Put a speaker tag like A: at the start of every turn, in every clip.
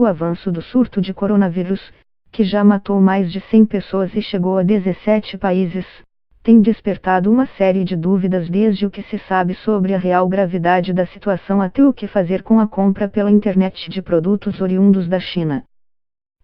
A: O avanço do surto de coronavírus, que já matou mais de 100 pessoas e chegou a 17 países, tem despertado uma série de dúvidas desde o que se sabe sobre a real gravidade da situação até o que fazer com a compra pela internet de produtos oriundos da China.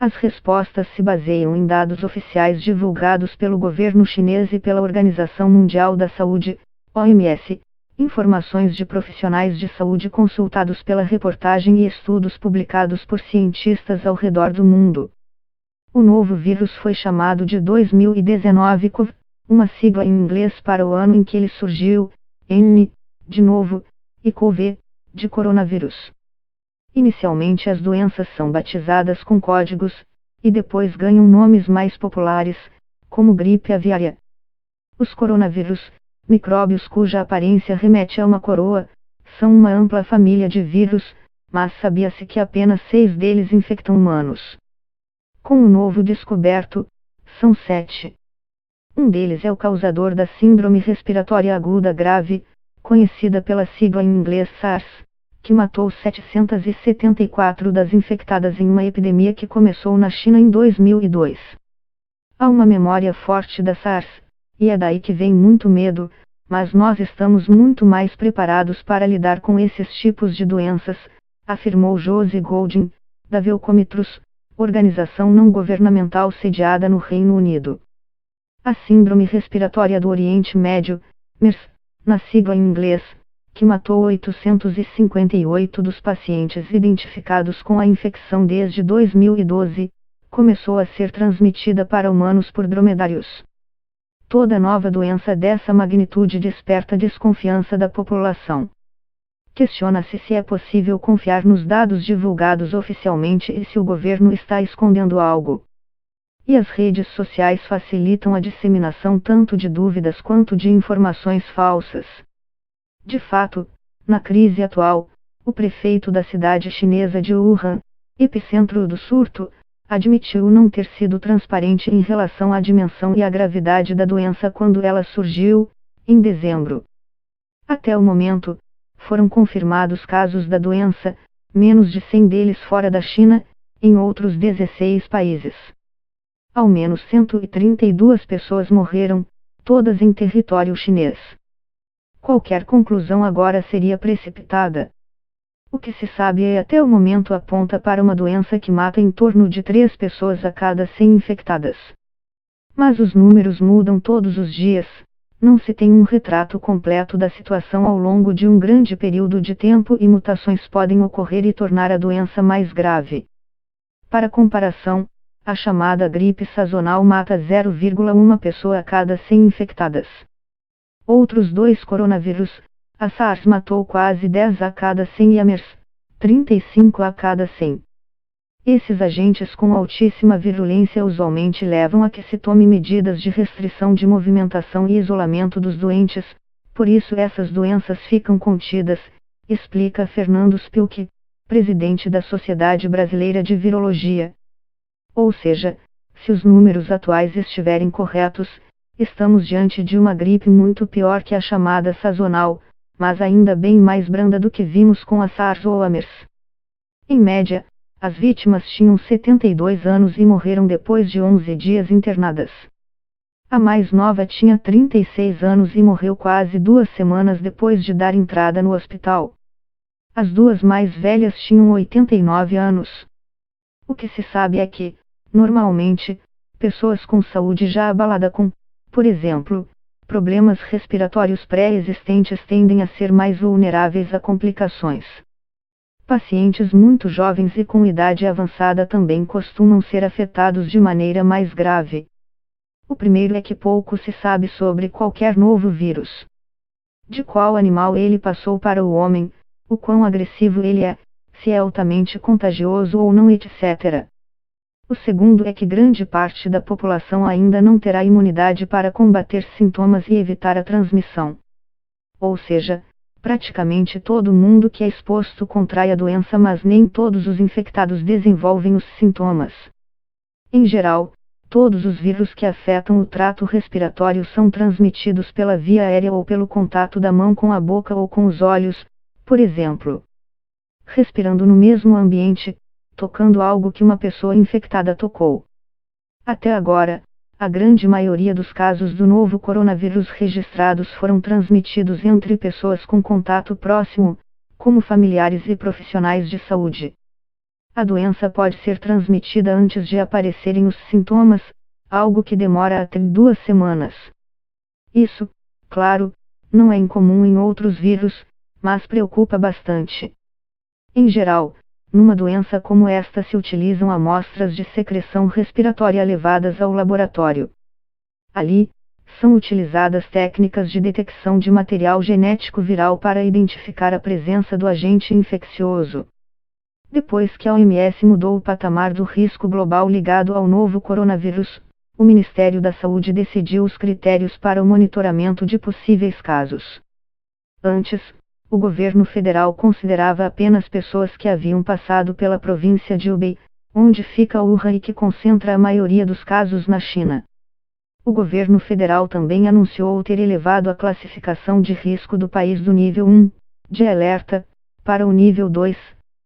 A: As respostas se baseiam em dados oficiais divulgados pelo governo chinês e pela Organização Mundial da Saúde, OMS, informações de profissionais de saúde consultados pela reportagem e estudos publicados por cientistas ao redor do mundo. O novo vírus foi chamado de 2019 CoV, uma sigla em inglês para o ano em que ele surgiu, N, de novo, e CoV, de coronavírus. Inicialmente as doenças são batizadas com códigos, e depois ganham nomes mais populares, como gripe aviária. Os coronavírus, micróbios cuja aparência remete a uma coroa, são uma ampla família de vírus, mas sabia-se que apenas 6 deles infectam humanos. Com o novo descoberto, são 7. Um deles é o causador da síndrome respiratória aguda grave, conhecida pela sigla em inglês SARS, que matou 774 das infectadas em uma epidemia que começou na China em 2002. Há uma memória forte da SARS, e é daí que vem muito medo, mas nós estamos muito mais preparados para lidar com esses tipos de doenças, afirmou Josie Goldin, da Wellcometrust, organização não governamental sediada no Reino Unido. A síndrome respiratória do Oriente Médio, MERS, na sigla em inglês, que matou 858 dos pacientes identificados com a infecção desde 2012, começou a ser transmitida para humanos por dromedários. Toda nova doença dessa magnitude desperta desconfiança da população. Questiona-se se é possível confiar nos dados divulgados oficialmente e se o governo está escondendo algo. E as redes sociais facilitam a disseminação tanto de dúvidas quanto de informações falsas. De fato, na crise atual, o prefeito da cidade chinesa de Wuhan, epicentro do surto, admitiu não ter sido transparente em relação à dimensão e à gravidade da doença quando ela surgiu, em dezembro. Até o momento, foram confirmados casos da doença, menos de 100 deles fora da China, em outros 16 países. Ao menos 132 pessoas morreram, todas em território chinês. Qualquer conclusão agora seria precipitada. O que se sabe é até o momento aponta para uma doença que mata em torno de 3 pessoas a cada 100 infectadas. Mas os números mudam todos os dias, não se tem um retrato completo da situação ao longo de um grande período de tempo e mutações podem ocorrer e tornar a doença mais grave. Para comparação, a chamada gripe sazonal mata 0,1 pessoa a cada 100 infectadas. Outros 2 coronavírus, a SARS matou quase 10 a cada 100 e a MERS, 35 a cada 100. Esses agentes com altíssima virulência usualmente levam a que se tome medidas de restrição de movimentação e isolamento dos doentes, por isso essas doenças ficam contidas, explica Fernando Spilk, presidente da Sociedade Brasileira de Virologia. Ou seja, se os números atuais estiverem corretos, estamos diante de uma gripe muito pior que a chamada sazonal, mas ainda bem mais branda do que vimos com a SARS ou a MERS. Em média, as vítimas tinham 72 anos e morreram depois de 11 dias internadas. A mais nova tinha 36 anos e morreu quase 2 semanas depois de dar entrada no hospital. As 2 mais velhas tinham 89 anos. O que se sabe é que, normalmente, pessoas com saúde já abalada com, por exemplo, problemas respiratórios pré-existentes tendem a ser mais vulneráveis a complicações. Pacientes muito jovens e com idade avançada também costumam ser afetados de maneira mais grave. O primeiro é que pouco se sabe sobre qualquer novo vírus. De qual animal ele passou para o homem, o quão agressivo ele é, se é altamente contagioso ou não, etc. O segundo é que grande parte da população ainda não terá imunidade para combater sintomas e evitar a transmissão. Ou seja, praticamente todo mundo que é exposto contrai a doença, mas nem todos os infectados desenvolvem os sintomas. Em geral, todos os vírus que afetam o trato respiratório são transmitidos pela via aérea ou pelo contato da mão com a boca ou com os olhos, por exemplo. Respirando no mesmo ambiente, tocando algo que uma pessoa infectada tocou. Até agora, a grande maioria dos casos do novo coronavírus registrados foram transmitidos entre pessoas com contato próximo, como familiares e profissionais de saúde. A doença pode ser transmitida antes de aparecerem os sintomas, algo que demora até 2 semanas. Isso, claro, não é incomum em outros vírus, mas preocupa bastante. Em geral, numa doença como esta se utilizam amostras de secreção respiratória levadas ao laboratório. Ali, são utilizadas técnicas de detecção de material genético viral para identificar a presença do agente infeccioso. Depois que a OMS mudou o patamar do risco global ligado ao novo coronavírus, o Ministério da Saúde decidiu os critérios para o monitoramento de possíveis casos. Antes, o governo federal considerava apenas pessoas que haviam passado pela província de Hubei, onde fica Wuhan e que concentra a maioria dos casos na China. O governo federal também anunciou ter elevado a classificação de risco do país do nível 1, de alerta, para o nível 2,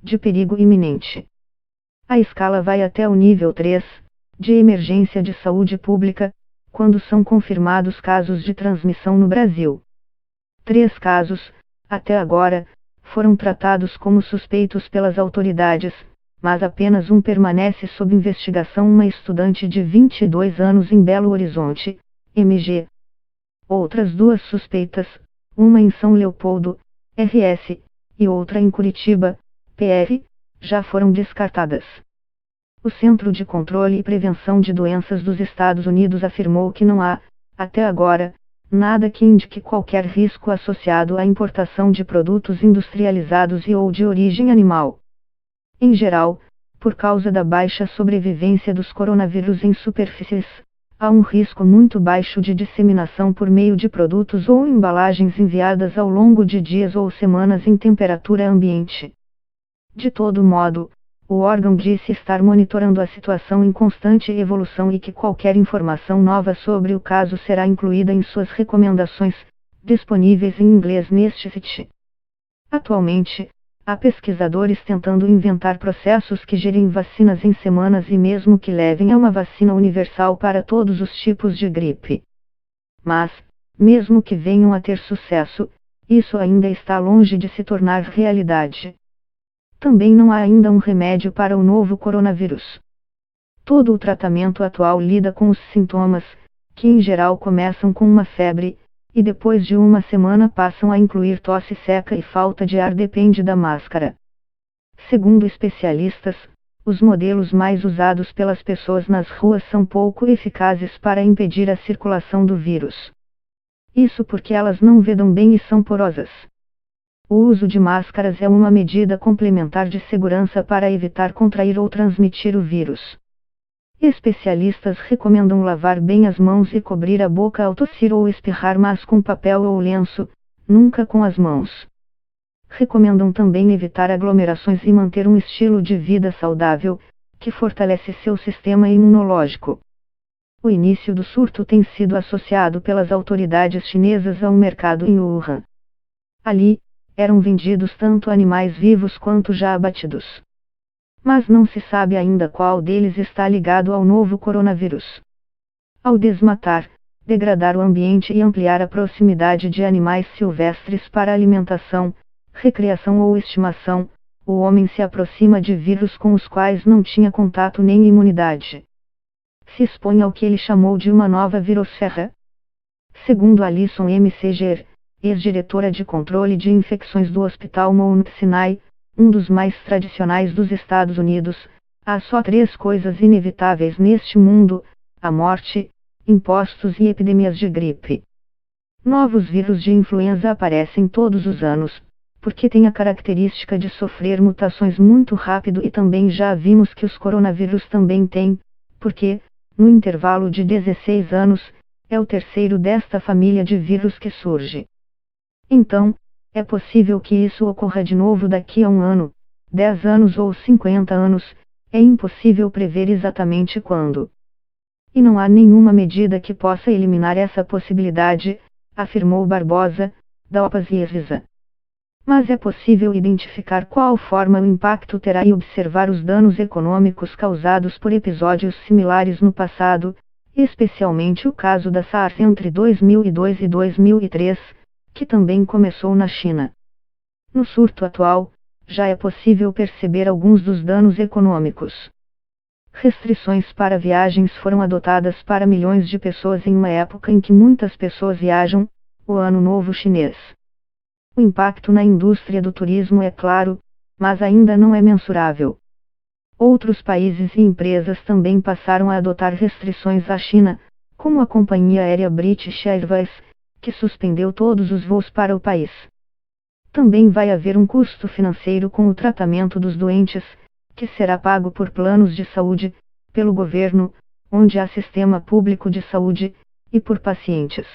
A: de perigo iminente. A escala vai até o nível 3, de emergência de saúde pública, quando são confirmados casos de transmissão no Brasil. 3 casos, até agora, foram tratados como suspeitos pelas autoridades, mas apenas um permanece sob investigação, uma estudante de 22 anos em Belo Horizonte, MG. Outras 2 suspeitas, uma em São Leopoldo, RS, e outra em Curitiba, PR, já foram descartadas. O Centro de Controle e Prevenção de Doenças dos Estados Unidos afirmou que não há, até agora, nada que indique qualquer risco associado à importação de produtos industrializados e ou de origem animal. Em geral, por causa da baixa sobrevivência dos coronavírus em superfícies, há um risco muito baixo de disseminação por meio de produtos ou embalagens enviadas ao longo de dias ou semanas em temperatura ambiente. De todo modo, o órgão disse estar monitorando a situação em constante evolução e que qualquer informação nova sobre o caso será incluída em suas recomendações, disponíveis em inglês neste site. Atualmente, há pesquisadores tentando inventar processos que gerem vacinas em semanas e mesmo que levem a uma vacina universal para todos os tipos de gripe. Mas, mesmo que venham a ter sucesso, isso ainda está longe de se tornar realidade. Também não há ainda um remédio para o novo coronavírus. Todo o tratamento atual lida com os sintomas, que em geral começam com uma febre, e depois de uma semana passam a incluir tosse seca e falta de ar, depende da máscara. Segundo especialistas, os modelos mais usados pelas pessoas nas ruas são pouco eficazes para impedir a circulação do vírus. Isso porque elas não vedam bem e são porosas. O uso de máscaras é uma medida complementar de segurança para evitar contrair ou transmitir o vírus. Especialistas recomendam lavar bem as mãos e cobrir a boca ao tossir ou espirrar, mas com papel ou lenço, nunca com as mãos. Recomendam também evitar aglomerações e manter um estilo de vida saudável, que fortalece seu sistema imunológico. O início do surto tem sido associado pelas autoridades chinesas a um mercado em Wuhan. Ali, eram vendidos tanto animais vivos quanto já abatidos. Mas não se sabe ainda qual deles está ligado ao novo coronavírus. Ao desmatar, degradar o ambiente e ampliar a proximidade de animais silvestres para alimentação, recreação ou estimação, o homem se aproxima de vírus com os quais não tinha contato nem imunidade. Se expõe ao que ele chamou de uma nova virosfera. Segundo Alison M. Seger, ex-diretora de controle de infecções do Hospital Mount Sinai, um dos mais tradicionais dos Estados Unidos, há só 3 coisas inevitáveis neste mundo: a morte, impostos e epidemias de gripe. Novos vírus de influenza aparecem todos os anos, porque têm a característica de sofrer mutações muito rápido, e também já vimos que os coronavírus também têm, porque, no intervalo de 16 anos, é o terceiro desta família de vírus que surge. Então, é possível que isso ocorra de novo daqui a 1 ano, 10 anos ou 50 anos, é impossível prever exatamente quando. E não há nenhuma medida que possa eliminar essa possibilidade, afirmou Barbosa, da OPAS e Evisa. Mas é possível identificar qual forma o impacto terá e observar os danos econômicos causados por episódios similares no passado, especialmente o caso da SARS entre 2002 e 2003, que também começou na China. No surto atual, já é possível perceber alguns dos danos econômicos. Restrições para viagens foram adotadas para milhões de pessoas em uma época em que muitas pessoas viajam, o Ano Novo Chinês. O impacto na indústria do turismo é claro, mas ainda não é mensurável. Outros países e empresas também passaram a adotar restrições à China, como a companhia aérea British Airways, que suspendeu todos os voos para o país. Também vai haver um custo financeiro com o tratamento dos doentes, que será pago por planos de saúde, pelo governo, onde há sistema público de saúde, e por pacientes.